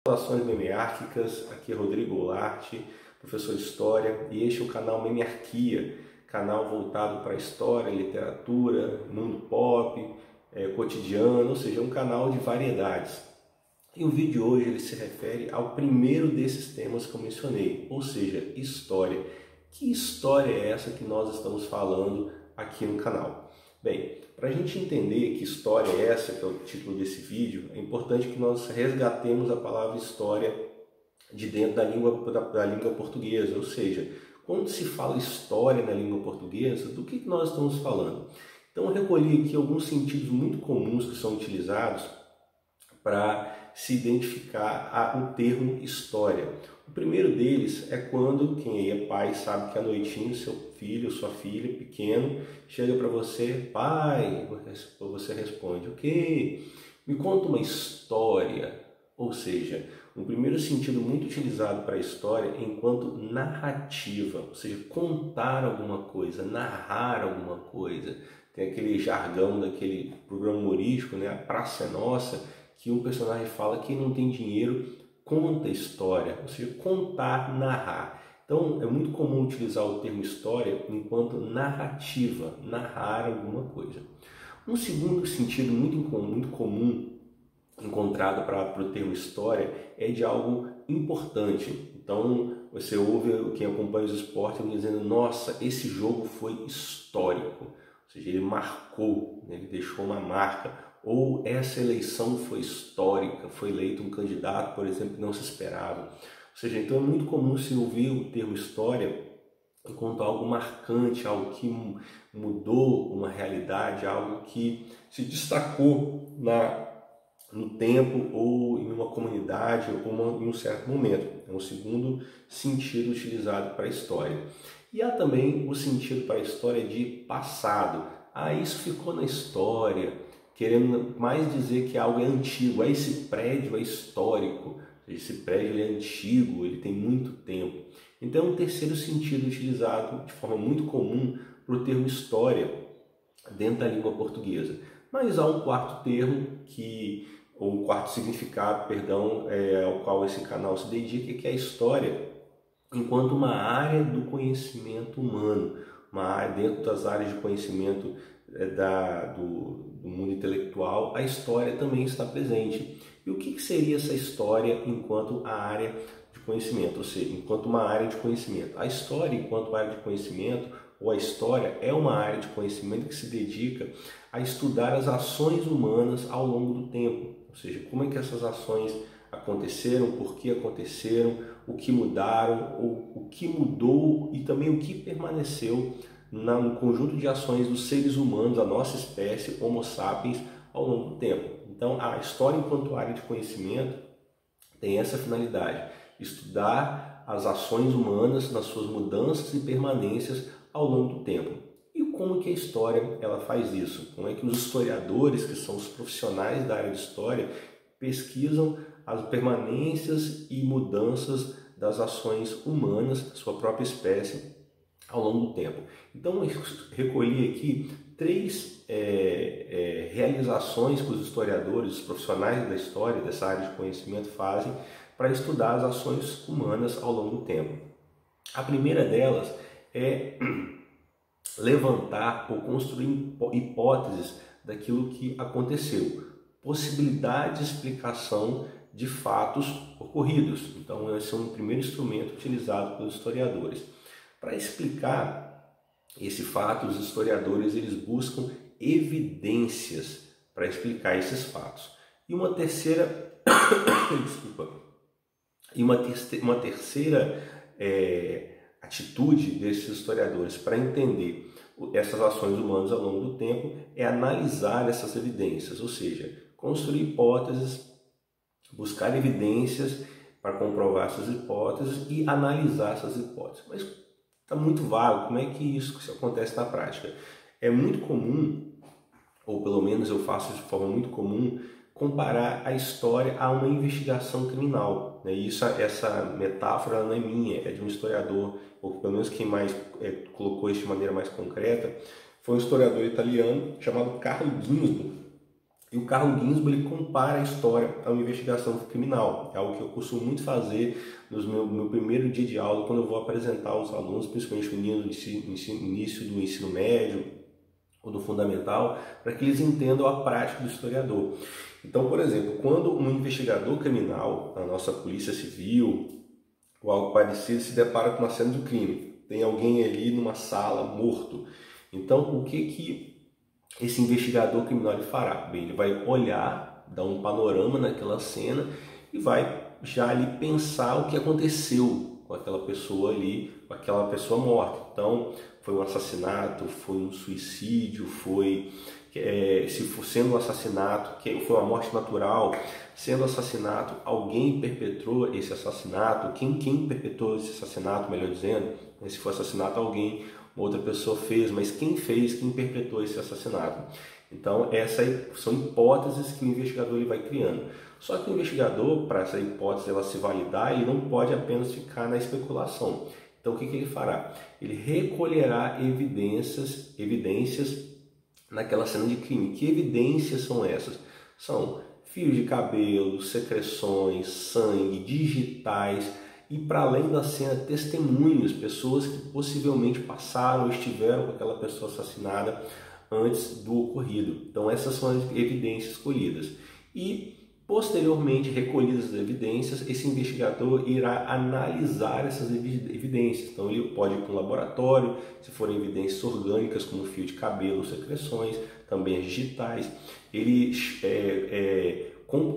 Saudações memiárquicas, aqui é Rodrigo Goulart, professor de História, e este é o canal Memiarquia, canal voltado para História, Literatura, Mundo Pop, cotidiano, ou seja, é um canal de variedades. E o vídeo de hoje ele se refere ao primeiro desses temas que eu mencionei, ou seja, História. Que história é essa que nós estamos falando aqui no canal? Bem, para a gente entender que história é essa, que é o título desse vídeo, é importante que nós resgatemos a palavra história de dentro da língua portuguesa, ou seja, quando se fala história na língua portuguesa, do que nós estamos falando? Então eu recolhi aqui alguns sentidos muito comuns que são utilizados para se identificar o termo história. O primeiro deles é quando quem aí é pai sabe que à noitinha seu filho ou sua filha pequeno chega para você, pai, você responde, o quê? Me conta uma história. Ou seja, um primeiro sentido muito utilizado para a história enquanto narrativa, ou seja, contar alguma coisa, narrar alguma coisa. Tem aquele jargão daquele programa humorístico, né? A Praça é Nossa, que um personagem fala que não tem dinheiro, conta história, ou seja, contar, narrar. Então, é muito comum utilizar o termo história enquanto narrativa, narrar alguma coisa. Um segundo sentido muito comum encontrado para o termo história é de algo importante. Então, você ouve quem acompanha os esportes dizendo, nossa, esse jogo foi histórico, ou seja, ele marcou, né? Ele deixou uma marca. Ou essa eleição foi histórica, foi eleito um candidato, por exemplo, que não se esperava. Ou seja, então é muito comum se ouvir o termo história enquanto algo marcante, algo que mudou uma realidade, algo que se destacou no tempo ou em uma comunidade ou em um certo momento. É um segundo sentido utilizado para a história. E há também o sentido para a história de passado. Ah, isso ficou na história, querendo mais dizer que algo é antigo. Esse prédio é histórico, esse prédio ele é antigo, ele tem muito tempo. Então, um terceiro sentido utilizado de forma muito comum para o termo história dentro da língua portuguesa. Mas há um quarto termo, ou um quarto significado, perdão, ao qual esse canal se dedica, que é a história enquanto uma área do conhecimento humano, uma área dentro das áreas de conhecimento do mundo intelectual, a história também está presente. E o que seria essa história enquanto a área de conhecimento? Ou seja, enquanto uma área de conhecimento. A história enquanto área de conhecimento, ou a história é uma área de conhecimento que se dedica a estudar as ações humanas ao longo do tempo. Ou seja, como é que essas ações aconteceram, por que aconteceram, o que mudaram, o que mudou e também o que permaneceu no conjunto de ações dos seres humanos, a nossa espécie, Homo sapiens, ao longo do tempo. Então, a história enquanto área de conhecimento tem essa finalidade, estudar as ações humanas nas suas mudanças e permanências ao longo do tempo. E como que a história ela faz isso? Como é que os historiadores, que são os profissionais da área de história, pesquisam as permanências e mudanças das ações humanas, da sua própria espécie, ao longo do tempo. Então, eu recolhi aqui três realizações que os historiadores, os profissionais da história, dessa área de conhecimento, fazem para estudar as ações humanas ao longo do tempo. A primeira delas é levantar ou construir hipóteses daquilo que aconteceu, possibilidade de explicação de fatos ocorridos. Então, esse é um primeiro instrumento utilizado pelos historiadores. Para explicar esse fato, os historiadores eles buscam evidências para explicar esses fatos. E uma terceira, uma terceira atitude desses historiadores para entender essas ações humanas ao longo do tempo é analisar essas evidências, ou seja, construir hipóteses, buscar evidências para comprovar essas hipóteses e analisar essas hipóteses. Mas está muito vago, como é que isso acontece na prática? É muito comum, ou pelo menos eu faço de forma muito comum, comparar a história a uma investigação criminal. E essa metáfora não é minha, é de um historiador, ou pelo menos quem mais colocou isso de maneira mais concreta, foi um historiador italiano chamado Carlo Ginzburg. E o Carlo Ginzburg ele compara a história a uma investigação criminal. É algo que eu costumo muito fazer no meu primeiro dia de aula, quando eu vou apresentar aos alunos, principalmente no início do ensino médio ou do fundamental, para que eles entendam a prática do historiador. Então, por exemplo, quando um investigador criminal, a nossa polícia civil ou algo parecido, se depara com uma cena de crime, tem alguém ali numa sala morto. Então, o que esse investigador criminal ele fará? Bem, ele vai olhar, dar um panorama naquela cena e vai já ali pensar o que aconteceu com aquela pessoa ali, com aquela pessoa morta. Então, foi um assassinato, foi um suicídio, se for sendo um assassinato, que foi uma morte natural, sendo assassinato, alguém perpetrou esse assassinato, quem perpetrou esse assassinato, melhor dizendo, se for assassinato alguém, outra pessoa fez, mas quem fez, quem perpetrou esse assassinato. Então essas são hipóteses que o investigador ele vai criando. Só que o investigador, para essa hipótese ela se validar, ele não pode apenas ficar na especulação. Então o que ele fará? Ele recolherá evidências naquela cena de crime. Que evidências são essas? São fios de cabelo, secreções, sangue, digitais e, para além da cena, testemunhos, pessoas que possivelmente passaram ou estiveram com aquela pessoa assassinada antes do ocorrido. Então essas são as evidências colhidas. E posteriormente, recolhidas as evidências, esse investigador irá analisar essas evidências. Então ele pode ir para um laboratório, se forem evidências orgânicas como fio de cabelo, secreções, também as digitais. Ele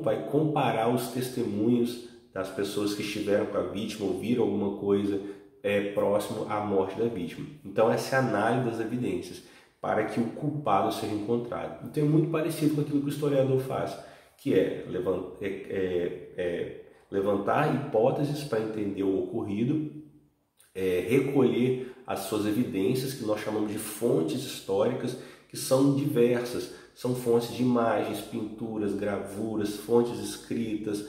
vai comparar os testemunhos das pessoas que estiveram com a vítima ou viram alguma coisa próximo à morte da vítima. Então essa é a análise das evidências para que o culpado seja encontrado. Então é muito parecido com aquilo que o historiador faz, que é levantar hipóteses para entender o ocorrido, recolher as suas evidências, que nós chamamos de fontes históricas, que são diversas, são fontes de imagens, pinturas, gravuras, fontes escritas,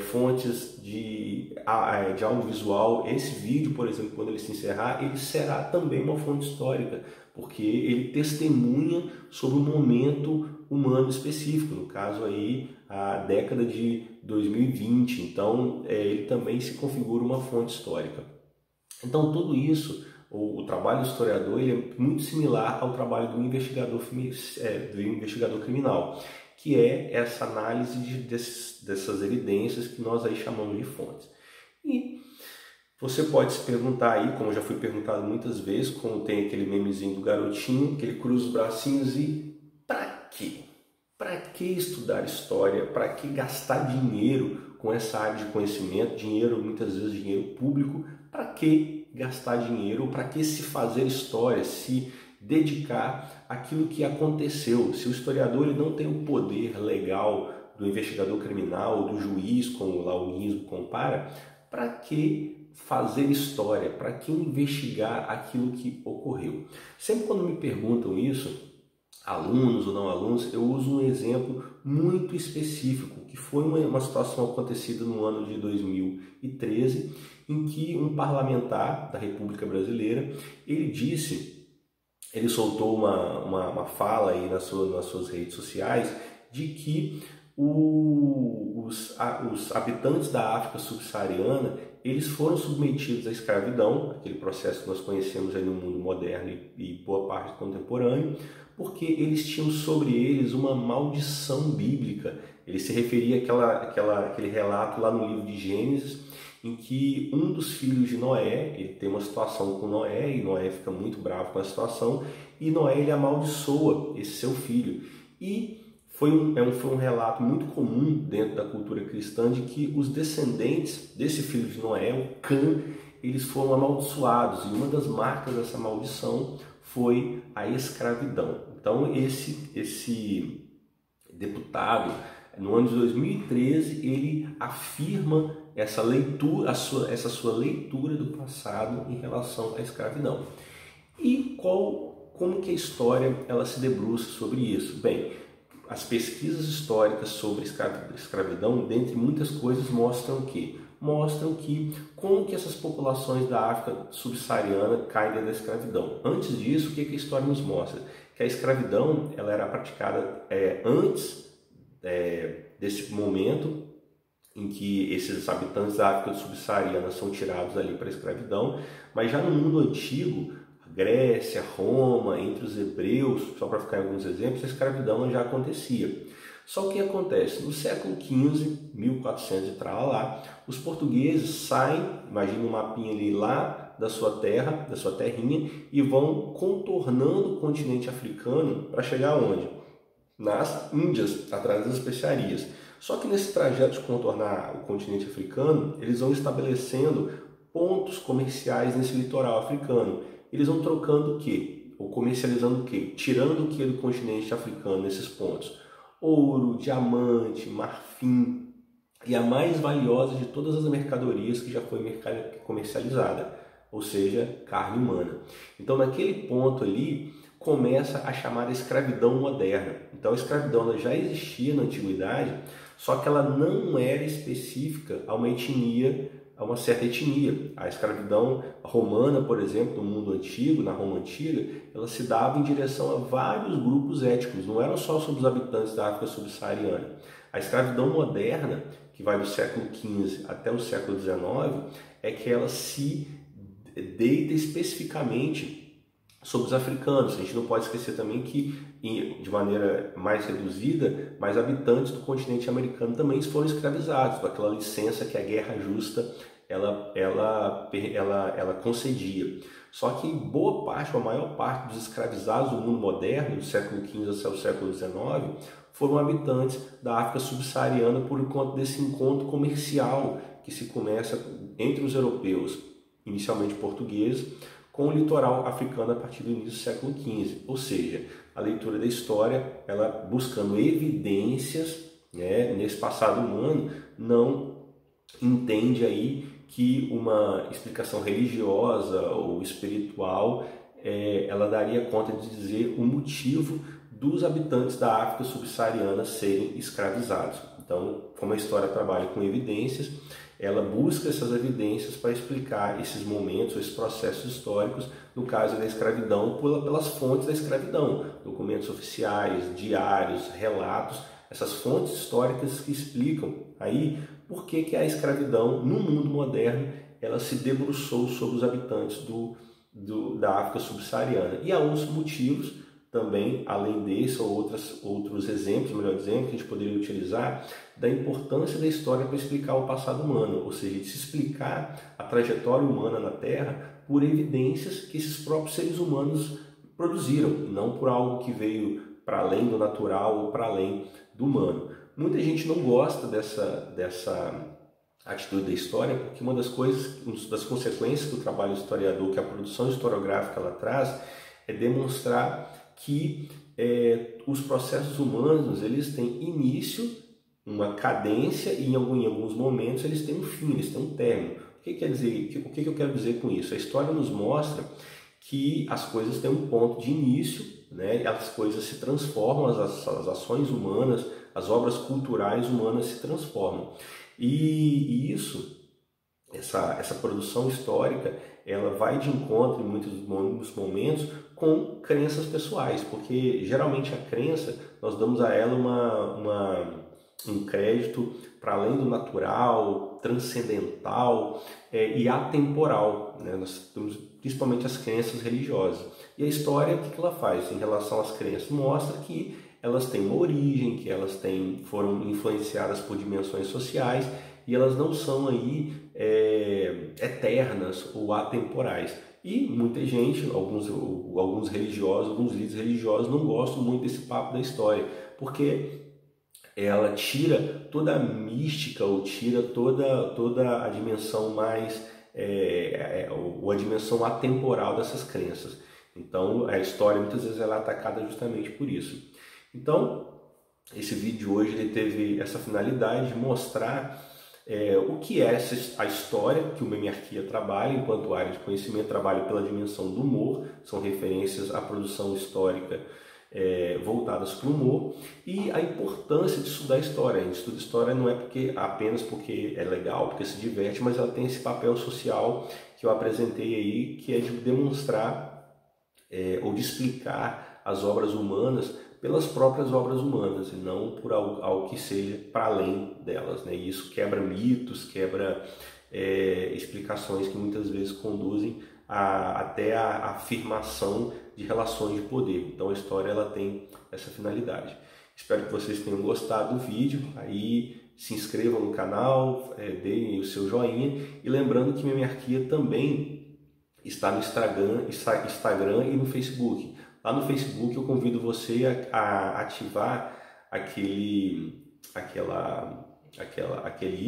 fontes de audiovisual. Esse vídeo, por exemplo, quando ele se encerrar, ele será também uma fonte histórica, porque ele testemunha sobre um momento humano específico, no caso aí a década de 2020, então ele também se configura uma fonte histórica. Então tudo isso, o trabalho do historiador, ele é muito similar ao trabalho do investigador criminal, que é essa análise dessas evidências que nós aí chamamos de fontes. E você pode se perguntar aí, como já foi perguntado muitas vezes, como tem aquele memezinho do garotinho, que ele cruza os bracinhos e para quê? Para que estudar história? Para que gastar dinheiro com essa área de conhecimento? Dinheiro, muitas vezes dinheiro público. Para que gastar dinheiro? Para que se fazer história? Se dedicar àquilo que aconteceu? Se o historiador ele não tem o poder legal do investigador criminal, do juiz, como lá o Ginzburg compara, para que fazer história? Para que investigar aquilo que ocorreu? Sempre quando me perguntam isso, alunos ou não alunos, eu uso um exemplo muito específico, que foi uma situação acontecida no ano de 2013, em que um parlamentar da República Brasileira, ele soltou uma fala aí nas suas redes sociais, de que os habitantes da África subsaariana, eles foram submetidos à escravidão, aquele processo que nós conhecemos aí no mundo moderno e boa parte contemporâneo, porque eles tinham sobre eles uma maldição bíblica. Ele se referia àquele relato lá no livro de Gênesis, em que um dos filhos de Noé, ele tem uma situação com Noé, e Noé fica muito bravo com a situação, e Noé ele amaldiçoa esse seu filho. E foi um relato muito comum dentro da cultura cristã de que os descendentes desse filho de Noé, o Cã, eles foram amaldiçoados, e uma das marcas dessa maldição foi a escravidão. Então esse deputado, no ano de 2013, ele afirma essa sua leitura do passado em relação à escravidão. E como que a história ela se debruça sobre isso? Bem, as pesquisas históricas sobre escravidão, dentre muitas coisas, mostram que como que essas populações da África subsaariana caem dentro da escravidão. Antes disso, o que a história nos mostra? Que a escravidão ela era praticada antes desse momento em que esses habitantes da África subsaariana são tirados ali para a escravidão, mas já no mundo antigo, Grécia, Roma, entre os hebreus, só para ficar em alguns exemplos, a escravidão já acontecia. Só que acontece? No século XV, 1400 e lá, os portugueses saem, imagina um mapinha ali lá da sua terra, da sua terrinha, e vão contornando o continente africano para chegar onde? Nas Índias, atrás das especiarias. Só que nesse trajeto de contornar o continente africano, eles vão estabelecendo pontos comerciais nesse litoral africano. Eles vão trocando o quê? Ou comercializando o quê? Tirando o que do continente africano nesses pontos? Ouro, diamante, marfim e a mais valiosa de todas as mercadorias que já foi comercializada, ou seja, carne humana. Então, naquele ponto ali, começa a chamada escravidão moderna. Então, a escravidão ela já existia na antiguidade, só que ela não era específica a uma etnia, a uma certa etnia. A escravidão romana, por exemplo, no mundo antigo, na Roma antiga, ela se dava em direção a vários grupos étnicos, não eram só sobre os habitantes da África subsaariana. A escravidão moderna, que vai do século XV até o século XIX, é que ela se deita especificamente sobre os africanos. A gente não pode esquecer também que, de maneira mais reduzida, mais habitantes do continente americano também foram escravizados, com aquela licença que a Guerra Justa ela concedia. Só que boa parte, ou a maior parte dos escravizados do mundo moderno, do século XV até o século XIX, foram habitantes da África subsaariana por conta desse encontro comercial que se começa entre os europeus, inicialmente portugueses, com o litoral africano a partir do início do século XV. Ou seja, a leitura da história, ela buscando evidências, né, nesse passado humano, não entende aí que uma explicação religiosa ou espiritual ela daria conta de dizer o motivo dos habitantes da África subsaariana serem escravizados. Então, como a história trabalha com evidências, ela busca essas evidências para explicar esses momentos, esses processos históricos, no caso da escravidão, pelas fontes da escravidão, documentos oficiais, diários, relatos, essas fontes históricas que explicam aí por que a escravidão no mundo moderno ela se debruçou sobre os habitantes da África subsaariana. E há outros motivos também, além desse ou outros exemplos, melhor dizendo, que a gente poderia utilizar, da importância da história para explicar o passado humano, ou seja, de se explicar a trajetória humana na Terra por evidências que esses próprios seres humanos produziram, e não por algo que veio para além do natural ou para além do humano. Muita gente não gosta dessa atitude da história, porque uma das consequências que o trabalho historiador, que a produção historiográfica ela traz, é demonstrar que os processos humanos eles têm início, uma cadência e em alguns momentos eles têm um fim, eles têm um término. O que quer dizer? O que eu quero dizer com isso? A história nos mostra que as coisas têm um ponto de início, né? As coisas se transformam, as ações humanas, as obras culturais humanas se transformam. E essa produção histórica, ela vai de encontro em muitos momentos com crenças pessoais, porque geralmente a crença, nós damos a ela um crédito para além do natural, transcendental e atemporal, né? Nós temos principalmente as crenças religiosas. E a história, o que ela faz em relação às crenças? Mostra que elas têm uma origem, que elas foram influenciadas por dimensões sociais e elas não são aí eternas ou atemporais. E muita gente, alguns religiosos, alguns líderes religiosos não gostam muito desse papo da história, porque ela tira toda a mística ou tira toda a dimensão mais, ou a dimensão atemporal dessas crenças. Então a história muitas vezes ela é atacada justamente por isso. Então esse vídeo hoje ele teve essa finalidade de mostrar o que é a história que o Memearquia trabalha enquanto área de conhecimento, trabalha pela dimensão do humor, são referências à produção histórica voltadas para o humor, e a importância de estudar história. A gente estuda história não é apenas porque é legal, porque se diverte, mas ela tem esse papel social que eu apresentei aí, que é de demonstrar ou de explicar as obras humanas pelas próprias obras humanas e não por algo que seja para além delas, né? E isso quebra mitos, quebra explicações que muitas vezes conduzem até a afirmação de relações de poder. Então a história ela tem essa finalidade. Espero que vocês tenham gostado do vídeo. Aí se inscrevam no canal, deem o seu joinha, e lembrando que Memearquia também está no Instagram e no Facebook. Lá no Facebook eu convido você a ativar aquele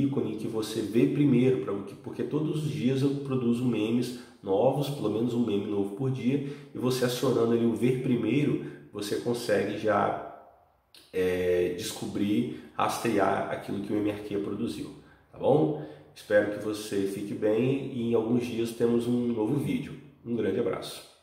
ícone que você vê primeiro, porque todos os dias eu produzo memes novos, pelo menos um meme novo por dia, e você acionando ali o ver primeiro, você consegue já descobrir, rastrear aquilo que o Memearquia produziu, tá bom? Espero que você fique bem e em alguns dias temos um novo vídeo. Um grande abraço.